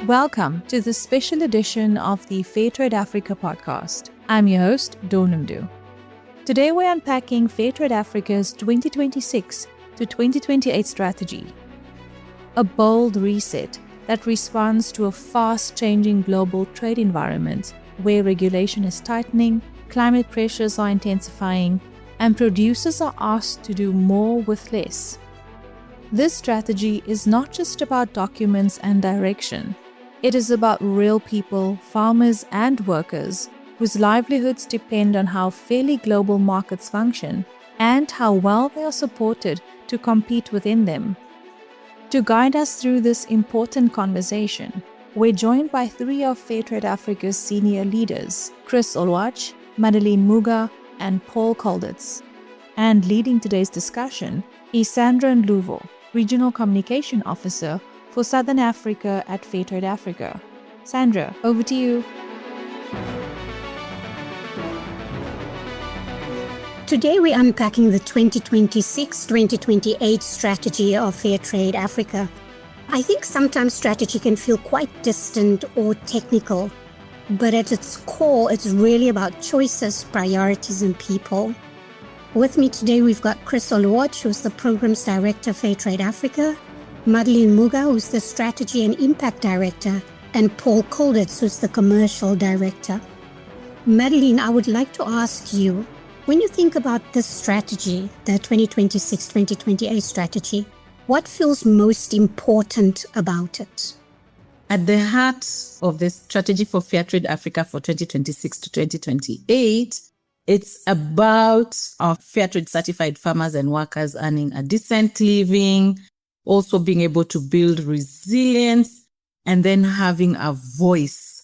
Welcome to this special edition of the Fairtrade Africa podcast. I'm your host, Donamdu. Today we're unpacking Fairtrade Africa's 2026 to 2028 strategy, a bold reset that responds to a fast-changing global trade environment where regulation is tightening, climate pressures are intensifying, and producers are asked to do more with less. This strategy is not just about documents and direction. It is about real people, farmers and workers, whose livelihoods depend on how fairly global markets function and how well they are supported to compete within them. To guide us through this important conversation, we're joined by three of Fairtrade Africa's senior leaders, Chris Oluoch, Madeline Muga, and Paul Colditz. And leading today's discussion is Sandra Ndlovu, Regional Communication Officer for Southern Africa at Fairtrade Africa. Sandra, over to you. Today we're unpacking the 2026-2028 strategy of Fairtrade Africa. I think sometimes strategy can feel quite distant or technical, but at its core, it's really about choices, priorities, and people. With me today, we've got Chris Oluoch, who's the Programs Director of Fairtrade Africa, Madeline Muga, who's the Strategy and Impact Director, and Paul Colditz, who's the Commercial Director. Madeline, I would like to ask you, when you think about this strategy, the 2026-2028 strategy, what feels most important about it? At the heart of the strategy for Fairtrade Africa for 2026 to 2028, it's about our Fairtrade certified farmers and workers earning a decent living, also being able to build resilience, and then having a voice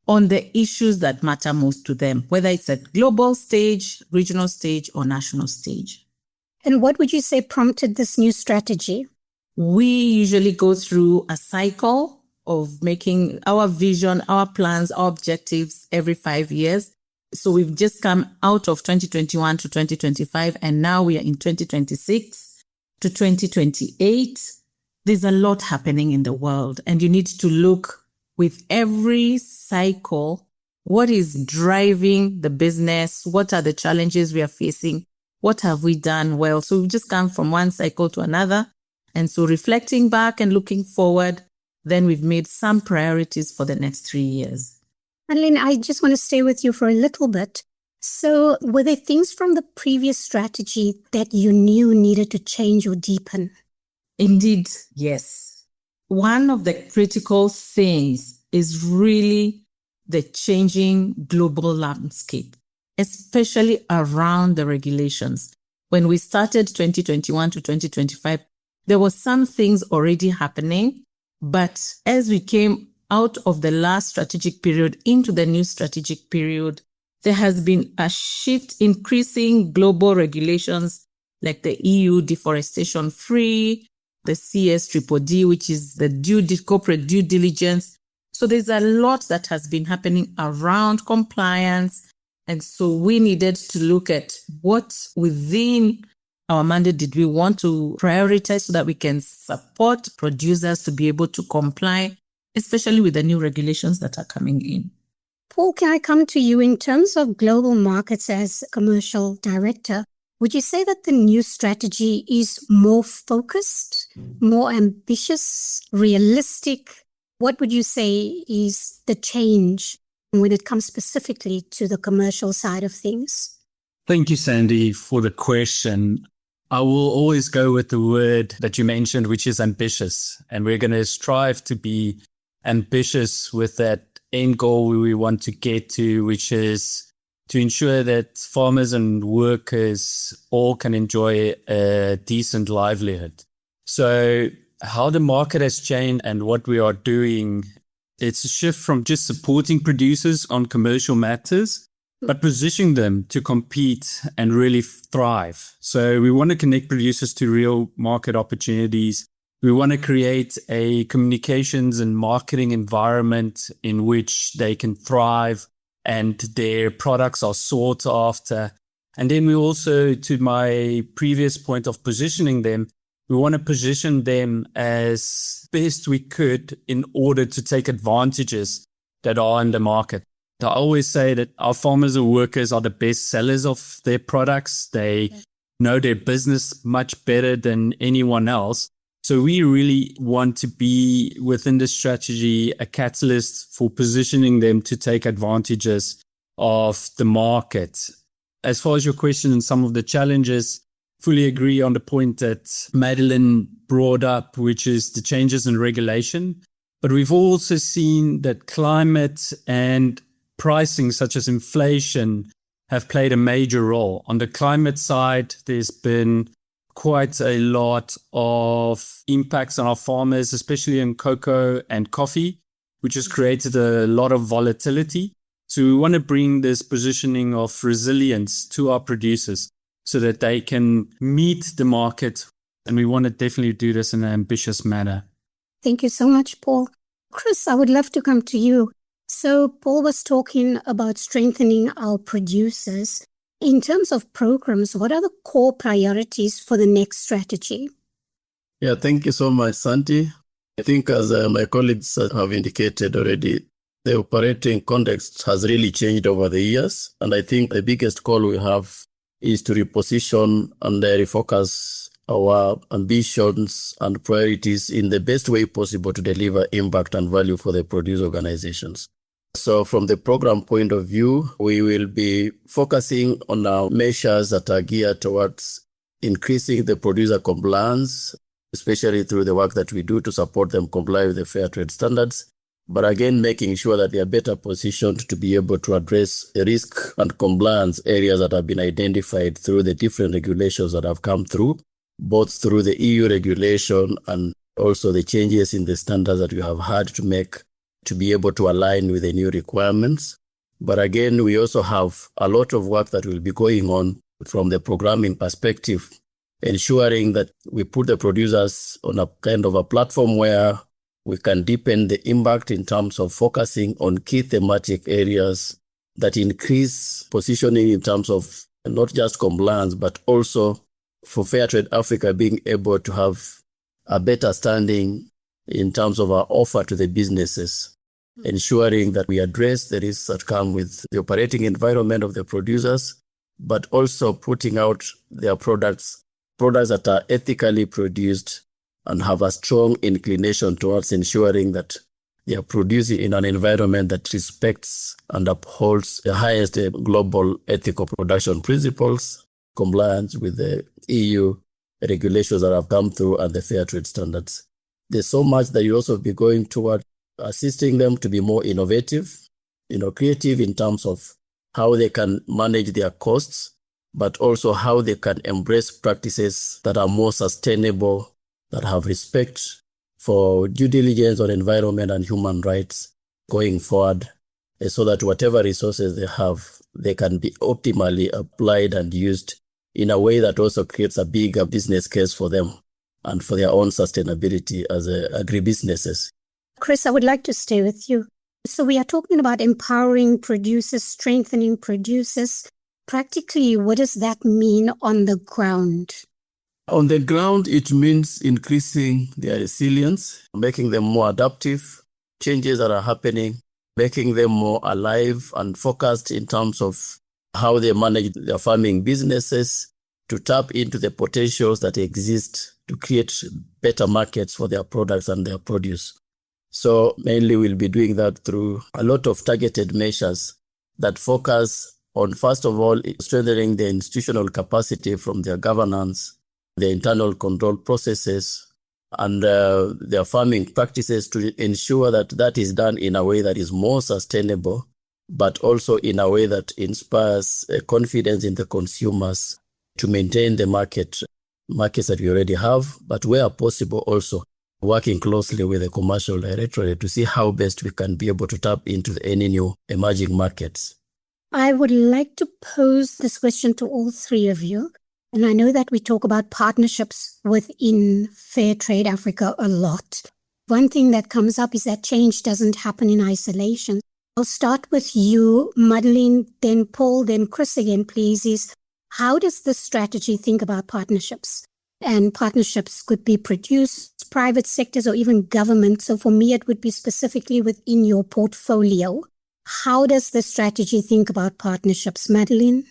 on the issues that matter most to them, whether it's at global stage, regional stage, or national stage. And what would you say prompted this new strategy? We usually go through a cycle of making our vision, our plans, our objectives every 5 years. So we've just come out of 2021 to 2025, and now we are in 2026 to 2028. There's a lot happening in the world, and you need to look with every cycle, what is driving the business? What are the challenges we are facing? What have we done well? So we've just come from one cycle to another. And so reflecting back and looking forward, then we've made some priorities for the next 3 years. Madeline, I just want to stay with you for a little bit. So were there things from the previous strategy that you knew needed to change or deepen? Indeed, yes. One of the critical things is really the changing global landscape, especially around the regulations. When we started 2021 to 2025, there were some things already happening, but as we came out of the last strategic period into the new strategic period, there has been a shift, increasing global regulations like the EU deforestation free, the CSDDD, which is the corporate due diligence. So there's a lot that has been happening around compliance. And so we needed to look at what within our mandate did we want to prioritize so that we can support producers to be able to comply, especially with the new regulations that are coming in. Paul, can I come to you in terms of global markets as commercial director? Would you say that the new strategy is more focused, more ambitious, realistic? What would you say is the change when it comes specifically to the commercial side of things? Thank you, Sandy, for the question. I will always go with the word that you mentioned, which is ambitious. And we're going to strive to be ambitious with that end goal we want to get to, which is to ensure that farmers and workers all can enjoy a decent livelihood. So how the market has changed and what we are doing, it's a shift from just supporting producers on commercial matters, but positioning them to compete and really thrive. So we want to connect producers to real market opportunities. We want to create a communications and marketing environment in which they can thrive and their products are sought after. And then we also, to my previous point of positioning them, we want to position them as best we could in order to take advantages that are in the market. I always say that our farmers and workers are the best sellers of their products. They know their business much better than anyone else. So we really want to be within the strategy a catalyst for positioning them to take advantages of the market. As far as your question and some of the challenges, fully agree on the point that Madeline brought up, which is the changes in regulation. But we've also seen that climate and pricing, such as inflation, have played a major role. On the climate side, there's been quite a lot of impacts on our farmers, especially in cocoa and coffee, which has created a lot of volatility. So we want to bring this positioning of resilience to our producers so that they can meet the market. And we want to definitely do this in an ambitious manner. Thank you so much, Paul. Chris, I would love to come to you. So Paul was talking about strengthening our producers. In terms of programs, what are the core priorities for the next strategy? Yeah, thank you so much, Santi. I think as my colleagues have indicated already, the operating context has really changed over the years. And I think the biggest call we have is to reposition and refocus our ambitions and priorities in the best way possible to deliver impact and value for the producer organizations. So from the program point of view, we will be focusing on our measures that are geared towards increasing the producer compliance, especially through the work that we do to support them comply with the fair trade standards. But again, making sure that they are better positioned to be able to address the risk and compliance areas that have been identified through the different regulations that have come through, both through the EU regulation and also the changes in the standards that we have had to make to be able to align with the new requirements. But again, we also have a lot of work that will be going on from the programming perspective, ensuring that we put the producers on a kind of a platform where we can deepen the impact in terms of focusing on key thematic areas that increase positioning in terms of not just compliance, but also for Fairtrade Africa being able to have a better standing in terms of our offer to the businesses, ensuring that we address the risks that come with the operating environment of the producers, but also putting out their products that are ethically produced and have a strong inclination towards ensuring that they are producing in an environment that respects and upholds the highest global ethical production principles, compliance with the EU regulations that have come through and the fair trade standards. There's so much that you also be going toward assisting them to be more innovative, creative in terms of how they can manage their costs, but also how they can embrace practices that are more sustainable, that have respect for due diligence on environment and human rights going forward, so that whatever resources they have, they can be optimally applied and used in a way that also creates a bigger business case for them and for their own sustainability as agribusinesses. Chris, I would like to stay with you. So we are talking about empowering producers, strengthening producers. Practically, what does that mean on the ground? On the ground, it means increasing their resilience, making them more adaptive, changes that are happening, making them more alive and focused in terms of how they manage their farming businesses, to tap into the potentials that exist to create better markets for their products and their produce. So mainly we'll be doing that through a lot of targeted measures that focus on, first of all, strengthening the institutional capacity from their governance, the internal control processes, and their farming practices to ensure that that is done in a way that is more sustainable, but also in a way that inspires confidence in the consumers to maintain the markets that we already have, but where possible also working closely with the commercial directorate to see how best we can be able to tap into any new emerging markets. I would like to pose this question to all three of you. And I know that we talk about partnerships within Fairtrade Africa a lot. One thing that comes up is that change doesn't happen in isolation. I'll start with you, Madeline, then Paul, then Chris again, please. How does this strategy think about partnerships? And partnerships could be produced, private sectors, or even government. So for me, it would be specifically within your portfolio. How does the strategy think about partnerships, Madeline?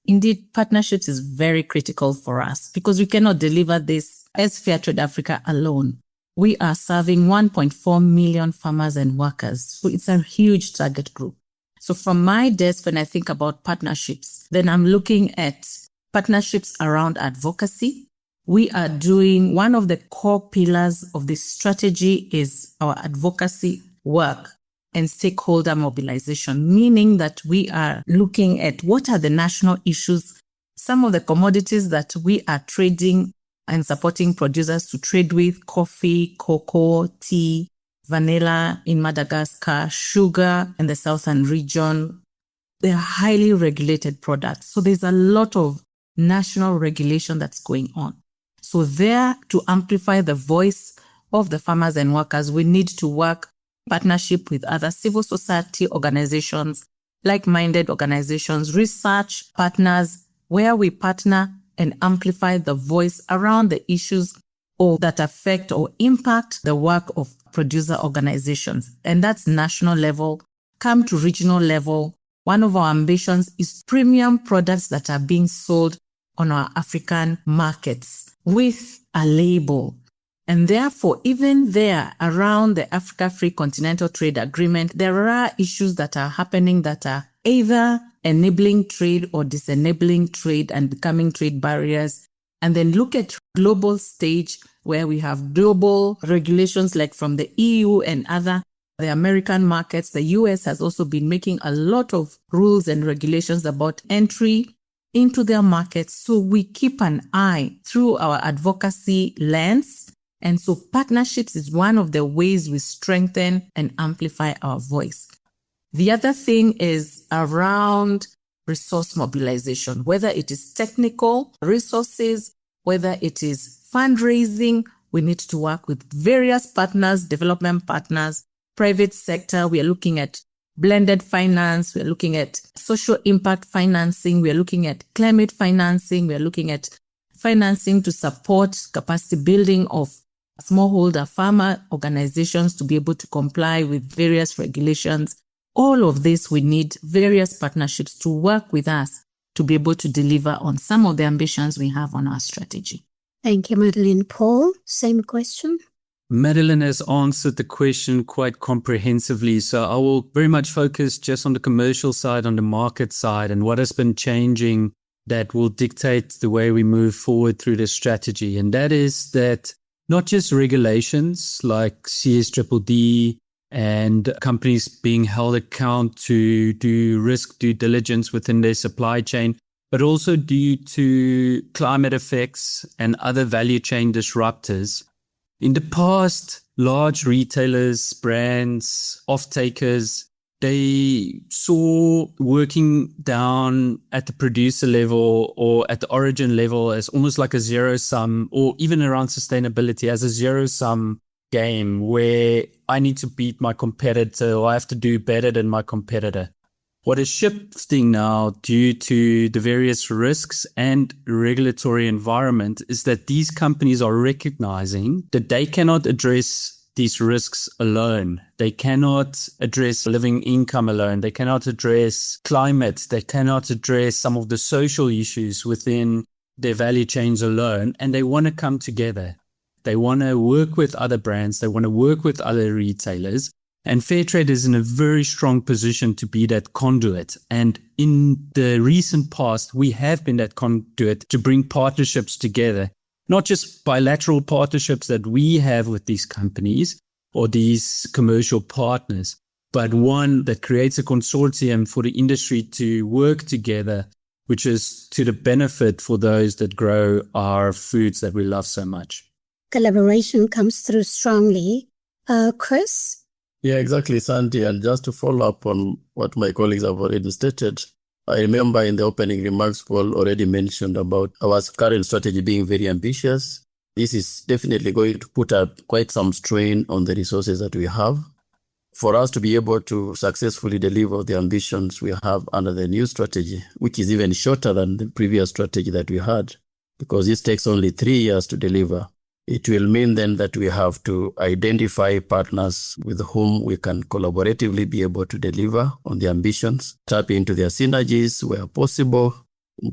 Indeed, partnerships is very critical for us because we cannot deliver this as Fairtrade Africa alone. We are serving 1.4 million farmers and workers. So it's a huge target group. So from my desk, when I think about partnerships, then I'm looking at partnerships around advocacy. We are doing one of the core pillars of this strategy is our advocacy work and stakeholder mobilization, meaning that we are looking at what are the national issues, some of the commodities that we are trading and supporting producers to trade with: coffee, cocoa, tea, vanilla in Madagascar, sugar in the southern region. They are highly regulated products. So there's a lot of national regulation that's going on. So there, to amplify the voice of the farmers and workers, we need to work in partnership with other civil society organizations, like-minded organizations, research partners, where we partner and amplify the voice around the issues or that affect or impact the work of producer organizations. And that's national level. Come to regional level. One of our ambitions is premium products that are being sold on our African markets with a label. And therefore, even there, around the Africa Free Continental Trade Agreement, there are issues that are happening that are either enabling trade or disenabling trade and becoming trade barriers. And then look at global stage where we have global regulations like from the EU and the American markets. The US has also been making a lot of rules and regulations about entry into their markets. So we keep an eye through our advocacy lens. And so partnerships is one of the ways we strengthen and amplify our voice. The other thing is around resource mobilization, whether it is technical resources, whether it is fundraising. We need to work with various partners, development partners, private sector. We are looking at blended finance. We are looking at social impact financing. We are looking at climate financing. We are looking at financing to support capacity building of smallholder farmer organizations to be able to comply with various regulations. All of this, we need various partnerships to work with us to be able to deliver on some of the ambitions we have on our strategy. Thank you, Madeline. Paul, same question. Madeline has answered the question quite comprehensively. So I will very much focus just on the commercial side, on the market side, and what has been changing that will dictate the way we move forward through this strategy. And that is that not just regulations like CSDDD and companies being held account to do risk due diligence within their supply chain, but also due to climate effects and other value chain disruptors. In the past, large retailers, brands, off-takers, they saw working down at the producer level or at the origin level as almost like a zero-sum, or even around sustainability as a zero-sum game where I need to beat my competitor or I have to do better than my competitor. What is shifting now due to the various risks and regulatory environment is that these companies are recognizing that they cannot address these risks alone. They cannot address living income alone. They cannot address climate. They cannot address some of the social issues within their value chains alone. And they want to come together. They want to work with other brands. They want to work with other retailers. And Fairtrade is in a very strong position to be that conduit. And in the recent past, we have been that conduit to bring partnerships together, not just bilateral partnerships that we have with these companies or these commercial partners, but one that creates a consortium for the industry to work together, which is to the benefit for those that grow our foods that we love so much. Collaboration comes through strongly. Chris? Yeah, exactly, Sandy. And just to follow up on what my colleagues have already stated, I remember in the opening remarks, Paul already mentioned about our current strategy being very ambitious. This is definitely going to put up quite some strain on the resources that we have. For us to be able to successfully deliver the ambitions we have under the new strategy, which is even shorter than the previous strategy that we had, because this takes only 3 years to deliver. It will mean then that we have to identify partners with whom we can collaboratively be able to deliver on the ambitions, tap into their synergies where possible,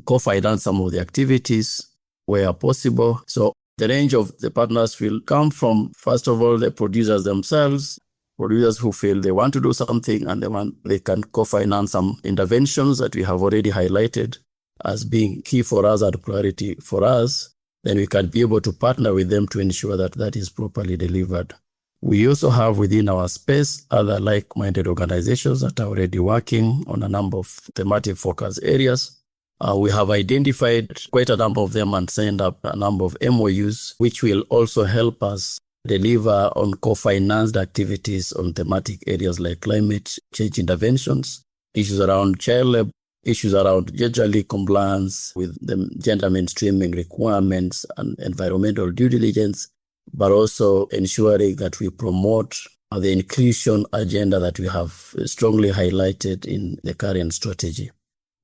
co-finance some of the activities where possible. So the range of the partners will come from, first of all, the producers themselves, producers who feel they want to do something and they can co-finance some interventions that we have already highlighted as being key for us and priority for us. Then we can be able to partner with them to ensure that that is properly delivered. We also have within our space other like-minded organizations that are already working on a number of thematic focus areas. We have identified quite a number of them and signed up a number of MOUs, which will also help us deliver on co-financed activities on thematic areas like climate change interventions, issues around child labor, issues around gender compliance with the gender mainstreaming requirements and environmental due diligence, but also ensuring that we promote the inclusion agenda that we have strongly highlighted in the current strategy.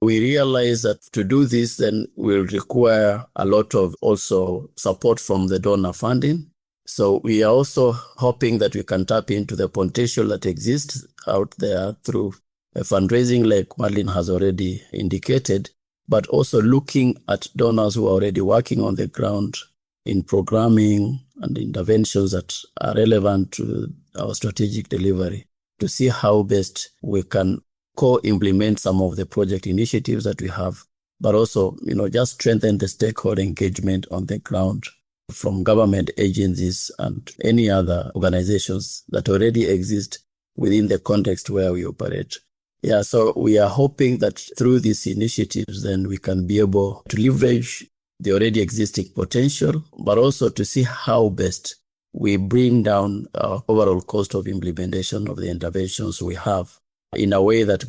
We realize that to do this then will require a lot of also support from the donor funding. So we are also hoping that we can tap into the potential that exists out there through fundraising like Madeline has already indicated, but also looking at donors who are already working on the ground in programming and interventions that are relevant to our strategic delivery to see how best we can co-implement some of the project initiatives that we have, but also, just strengthen the stakeholder engagement on the ground from government agencies and any other organizations that already exist within the context where we operate. Yeah, so we are hoping that through these initiatives, then we can be able to leverage the already existing potential, but also to see how best we bring down our overall cost of implementation of the interventions we have in a way that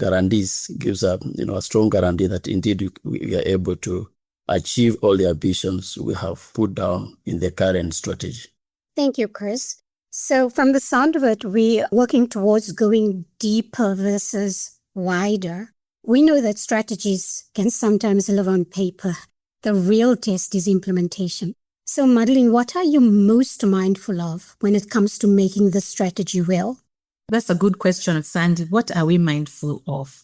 gives a strong guarantee that indeed we are able to achieve all the ambitions we have put down in the current strategy. Thank you, Chris. So from the sound of it, we are working towards going deeper versus wider. We know that strategies can sometimes live on paper. The real test is implementation. So Madeline, what are you most mindful of when it comes to making the strategy real? That's a good question, Sandy. What are we mindful of?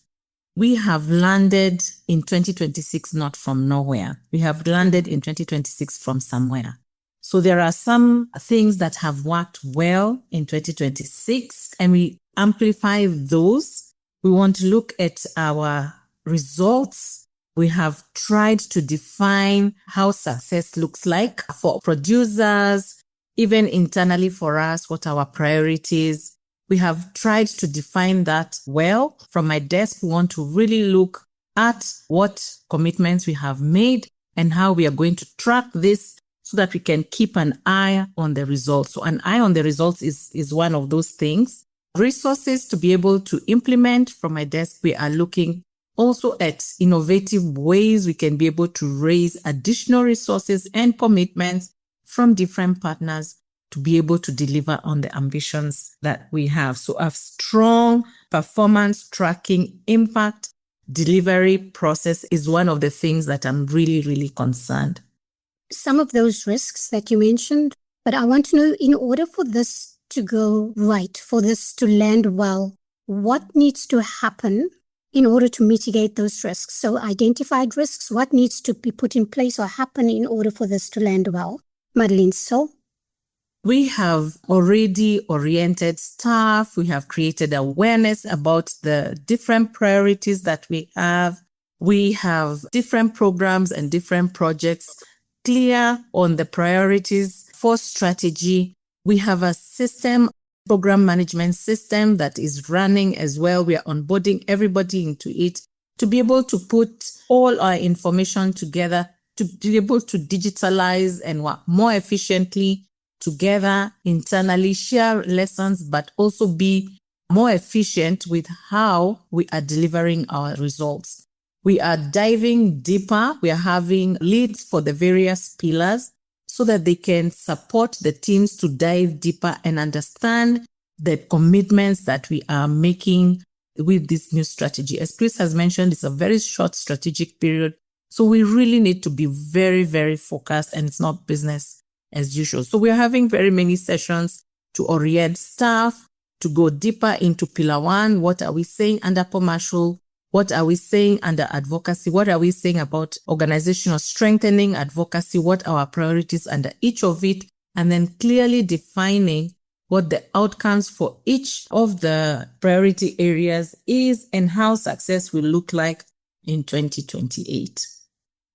We have landed in 2026 not from nowhere. We have landed in 2026 from somewhere. So there are some things that have worked well in 2026, and we amplify those. We want to look at our results. We have tried to define how success looks like for producers, even internally for us, what our priorities. We have tried to define that well. From my desk, we want to really look at what commitments we have made and how we are going to track this so that we can keep an eye on the results. So an eye on the results is one of those things. Resources to be able to implement. From my desk, we are looking also at innovative ways we can be able to raise additional resources and commitments from different partners to be able to deliver on the ambitions that we have. So a strong performance tracking impact delivery process is one of the things that I'm really, really concerned. Some of those risks that you mentioned, but I want to know, in order for this to go right, for this to land well, what needs to happen in order to mitigate those risks? So identified risks, what needs to be put in place or happen in order for this to land well? Madeline, so? We have already oriented staff. We have created awareness about the different priorities that we have. We have different programs and different projects clear on the priorities for strategy. We have a program management system that is running as well. We are onboarding everybody into it to be able to put all our information together, to be able to digitalize and work more efficiently together internally, share lessons, but also be more efficient with how we are delivering our results. We are diving deeper. We are having leads for the various pillars so that they can support the teams to dive deeper and understand the commitments that we are making with this new strategy. As Chris has mentioned, it's a very short strategic period. So we really need to be very, very focused, and it's not business as usual. So we're having very many sessions to orient staff, to go deeper into Pillar 1. What are we saying under commercial? What are we saying under advocacy? What are we saying about organizational strengthening, advocacy? What are our priorities under each of it? And then clearly defining what the outcomes for each of the priority areas is and how success will look like in 2028.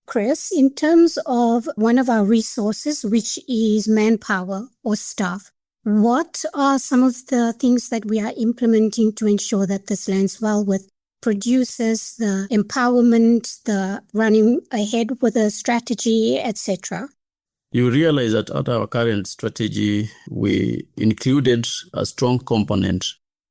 Chris, in terms of one of our resources, which is manpower or staff, what are some of the things that we are implementing to ensure that this lands well with producers, the empowerment, the running ahead with a strategy, etc.? You realize that at our current strategy, we included a strong component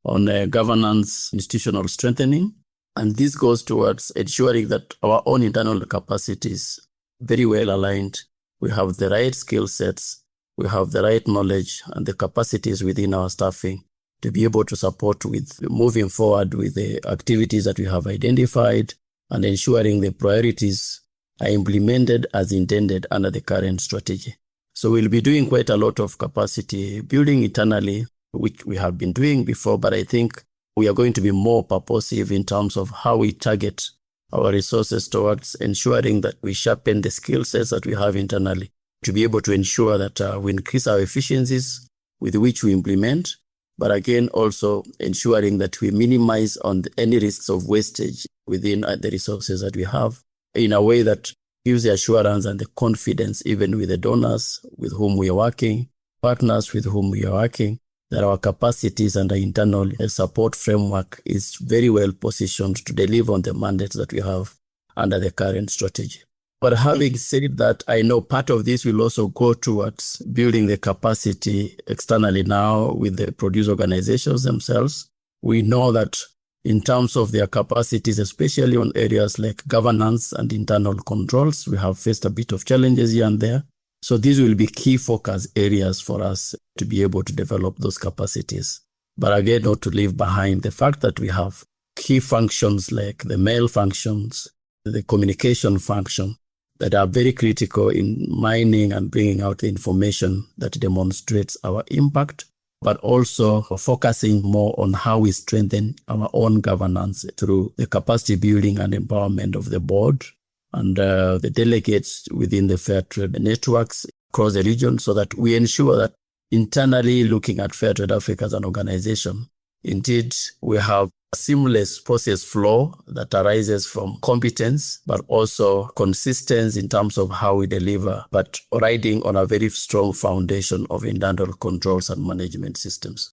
on governance, institutional strengthening. And this goes towards ensuring that our own internal capacities very well aligned. We have the right skill sets, we have the right knowledge and the capacities within our staffing to be able to support with moving forward with the activities that we have identified and ensuring the priorities are implemented as intended under the current strategy. So we'll be doing quite a lot of capacity building internally, which we have been doing before, but I think we are going to be more purposive in terms of how we target our resources towards ensuring that we sharpen the skill sets that we have internally to be able to ensure that we increase our efficiencies with which we implement, but again, also ensuring that we minimize on any risks of wastage within the resources that we have in a way that gives the assurance and the confidence even with the donors with whom we are working, partners with whom we are working, that our capacities and our internal support framework is very well positioned to deliver on the mandates that we have under the current strategy. But having said that, I know part of this will also go towards building the capacity externally now with the producer organizations themselves. We know that in terms of their capacities, especially on areas like governance and internal controls, we have faced a bit of challenges here and there. So these will be key focus areas for us to be able to develop those capacities. But again, not to leave behind the fact that we have key functions like the mail functions, the communication function that are very critical in mining and bringing out the information that demonstrates our impact, but also focusing more on how we strengthen our own governance through the capacity building and empowerment of the board and the delegates within the Fairtrade networks across the region, so that we ensure that internally looking at Fairtrade Africa as an organization, indeed we have a seamless process flow that arises from competence, but also consistency in terms of how we deliver, but riding on a very strong foundation of internal controls and management systems.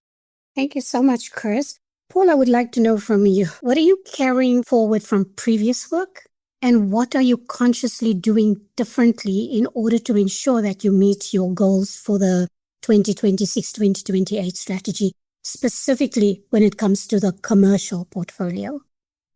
Thank you so much, Chris. Paul, I would like to know from you, what are you carrying forward from previous work? And what are you consciously doing differently in order to ensure that you meet your goals for the 2026-2028 strategy, specifically when it comes to the commercial portfolio?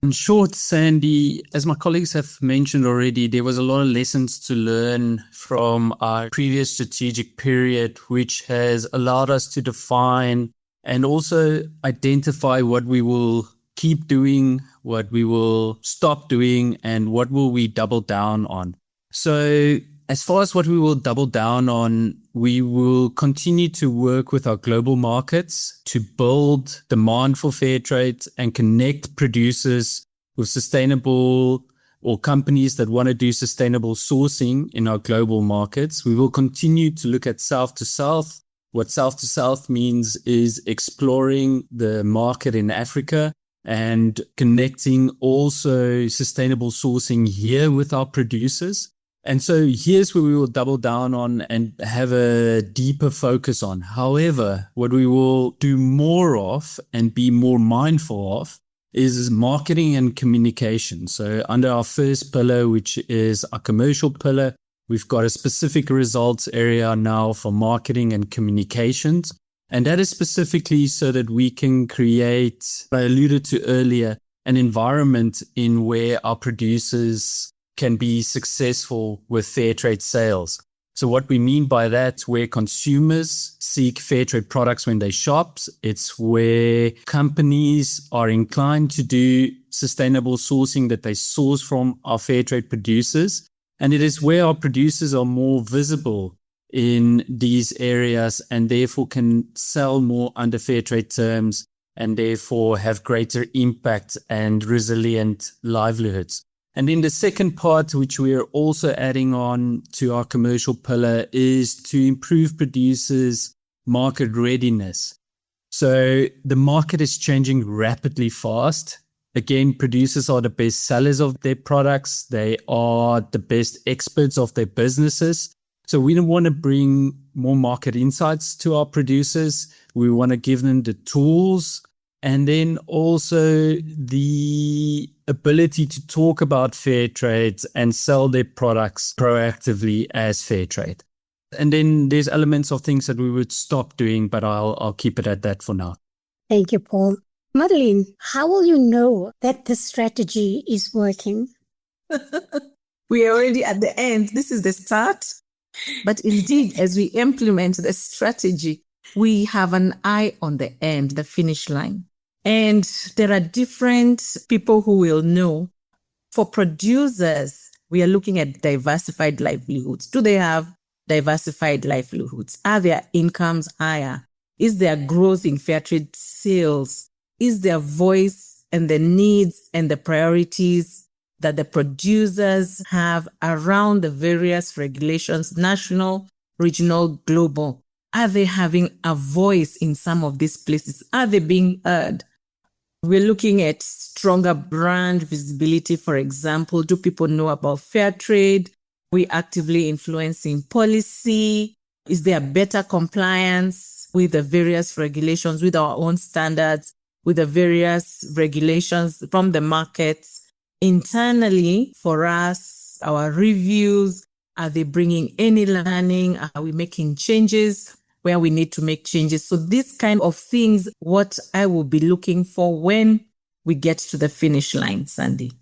In short, Sandy, as my colleagues have mentioned already, there was a lot of lessons to learn from our previous strategic period, which has allowed us to define and also identify what we will keep doing, what we will stop doing, and what will we double down on. So as far as what we will double down on, we will continue to work with our global markets to build demand for fair trade and connect producers with sustainable or companies that want to do sustainable sourcing in our global markets. We will continue to look at south to south. What south to south means is exploring the market in Africa and connecting also sustainable sourcing here with our producers. And so here's where we will double down on and have a deeper focus on. However, what we will do more of and be more mindful of is marketing and communication. So under our first pillar, which is our commercial pillar, we've got a specific results area now for marketing and communications. And that is specifically so that we can create, I alluded to earlier, an environment in where our producers can be successful with fair trade sales. So what we mean by that, where consumers seek fair trade products when they shop, it's where companies are inclined to do sustainable sourcing, that they source from our fair trade producers. And it is where our producers are more visible in these areas and therefore can sell more under fair trade terms and therefore have greater impact and resilient livelihoods. And then the second part, which we are also adding on to our commercial pillar, is to improve producers' market readiness. So the market is changing rapidly fast. Again, producers are the best sellers of their products. They are the best experts of their businesses. So we don't want to bring more market insights to our producers. We want to give them the tools and then also the ability to talk about fair trade and sell their products proactively as fair trade. And then there's elements of things that we would stop doing, but I'll keep it at that for now. Thank you, Paul. Madeline, how will you know that this strategy is working? We are already at the end. This is the start. But indeed, as we implement the strategy, we have an eye on the end, the finish line. And there are different people who will know. For producers, we are looking at diversified livelihoods. Do they have diversified livelihoods? Are their incomes higher? Is there growth in fair trade sales? Is their voice and the needs and the priorities that the producers have around the various regulations, national, regional, global? Are they having a voice in some of these places? Are they being heard? We're looking at stronger brand visibility, for example. Do people know about fair trade? We actively influencing policy. Is there better compliance with the various regulations, with our own standards, with the various regulations from the markets? Internally, for us, our reviews, are they bringing any learning? Are we making changes where we need to make changes? So these kind of things, what I will be looking for when we get to the finish line, Sandy.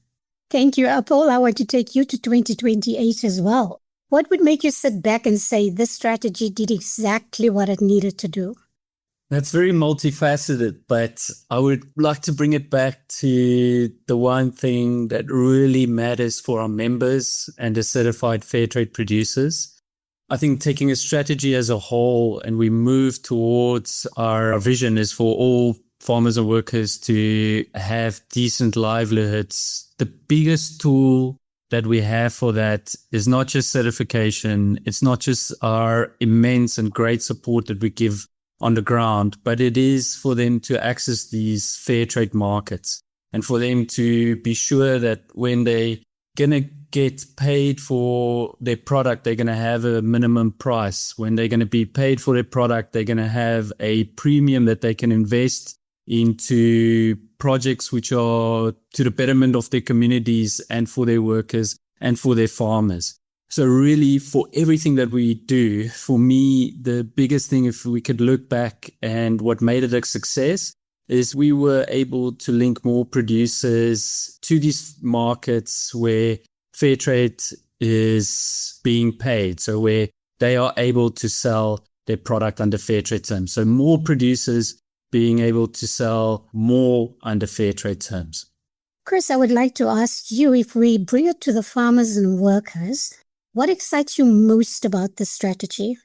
Thank you, Paul. I want to take you to 2028 as well. What would make you sit back and say this strategy did exactly what it needed to do? That's very multifaceted, but I would like to bring it back to the one thing that really matters for our members and the certified fair trade producers. I think taking a strategy as a whole and we move towards our vision is for all farmers and workers to have decent livelihoods. The biggest tool that we have for that is not just certification. It's not just our immense and great support that we give on the ground, but it is for them to access these fair trade markets and for them to be sure that when they going to get paid for their product, they're going to have a minimum price. When they're going to be paid for their product, they're going to have a premium that they can invest into projects which are to the betterment of their communities and for their workers and for their farmers. So really, for everything that we do, for me, the biggest thing, if we could look back and what made it a success, is we were able to link more producers to these markets where fair trade is being paid. So where they are able to sell their product under fair trade terms. So more producers being able to sell more under fair trade terms. Chris, I would like to ask you, if we bring it to the farmers and workers, what excites you most about this strategy?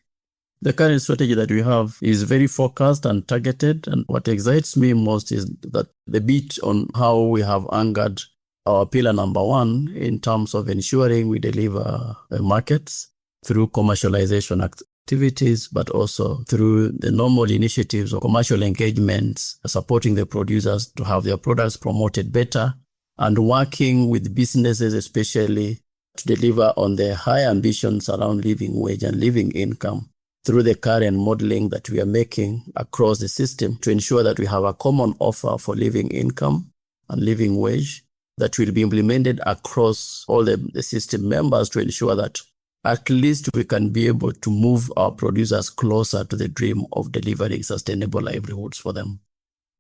The current strategy that we have is very focused and targeted. And what excites me most is that the bit on how we have anchored our pillar number one in terms of ensuring we deliver markets through commercialization activities, but also through the normal initiatives of commercial engagements, supporting the producers to have their products promoted better and working with businesses, especially to deliver on their high ambitions around living wage and living income through the current modeling that we are making across the system to ensure that we have a common offer for living income and living wage that will be implemented across all the system members to ensure that at least we can be able to move our producers closer to the dream of delivering sustainable livelihoods for them.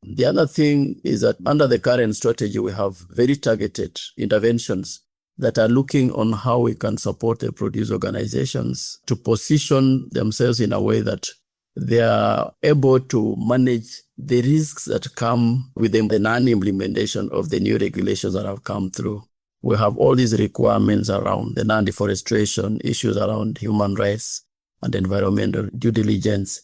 The other thing is that under the current strategy, we have very targeted interventions that are looking on how we can support the produce organizations to position themselves in a way that they are able to manage the risks that come with the non-implementation of the new regulations that have come through. We have all these requirements around the non-deforestation, issues around human rights and environmental due diligence,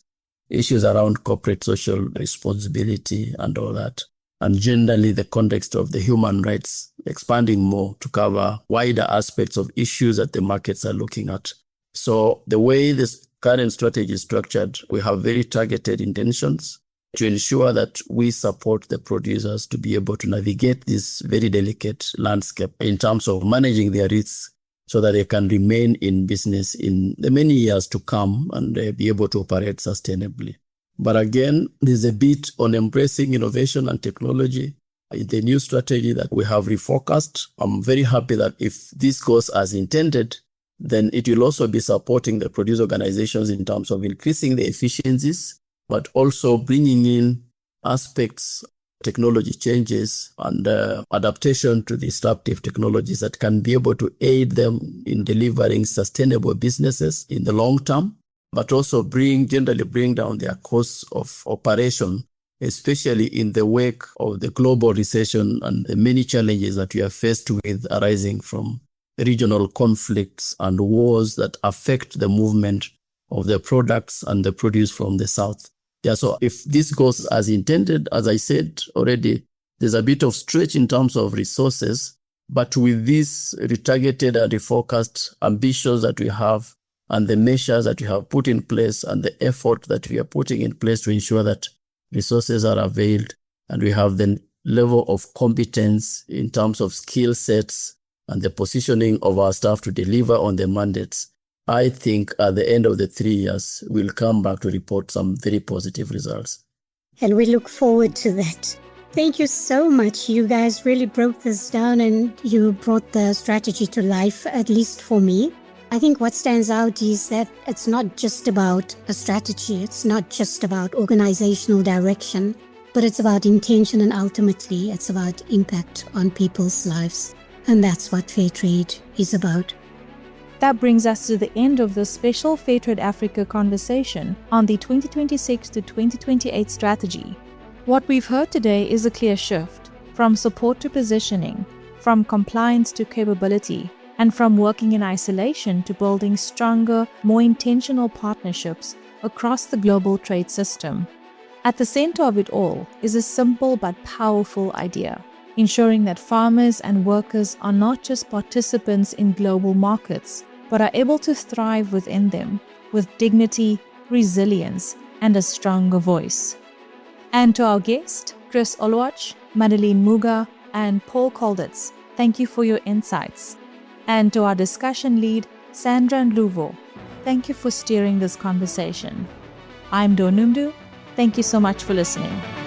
issues around corporate social responsibility and all that. And generally the context of the human rights expanding more to cover wider aspects of issues that the markets are looking at. So the way this current strategy is structured, we have very targeted intentions to ensure that we support the producers to be able to navigate this very delicate landscape in terms of managing their risks so that they can remain in business in the many years to come and be able to operate sustainably. But again, there's a bit on embracing innovation and technology in the new strategy that we have refocused. I'm very happy that if this goes as intended, then it will also be supporting the produce organizations in terms of increasing the efficiencies, but also bringing in aspects, technology changes and adaptation to disruptive technologies that can be able to aid them in delivering sustainable businesses in the long term, but also generally bring down their costs of operation, especially in the wake of the global recession and the many challenges that we are faced with arising from regional conflicts and wars that affect the movement of the products and the produce from the south. Yeah, so if this goes as intended, as I said already, there's a bit of stretch in terms of resources, but with this retargeted and refocused ambitions that we have and the measures that we have put in place and the effort that we are putting in place to ensure that resources are availed and we have the level of competence in terms of skill sets and the positioning of our staff to deliver on the mandates, I think at the end of the 3 years, we'll come back to report some very positive results. And we look forward to that. Thank you so much. You guys really broke this down and you brought the strategy to life, at least for me. I think what stands out is that it's not just about a strategy. It's not just about organizational direction, but it's about intention and ultimately it's about impact on people's lives. And that's what Fairtrade is about. That brings us to the end of this special Fairtrade Africa conversation on the 2026 to 2028 strategy. What we've heard today is a clear shift from support to positioning, from compliance to capability, and from working in isolation to building stronger, more intentional partnerships across the global trade system. At the center of it all is a simple but powerful idea, ensuring that farmers and workers are not just participants in global markets, but are able to thrive within them with dignity, resilience, and a stronger voice. And to our guest, Chris Oluoch, Madeline Muga, and Paul Colditz, thank you for your insights. And to our discussion lead, Sandra Ndlovu, thank you for steering this conversation. I'm Donumdu. Thank you so much for listening.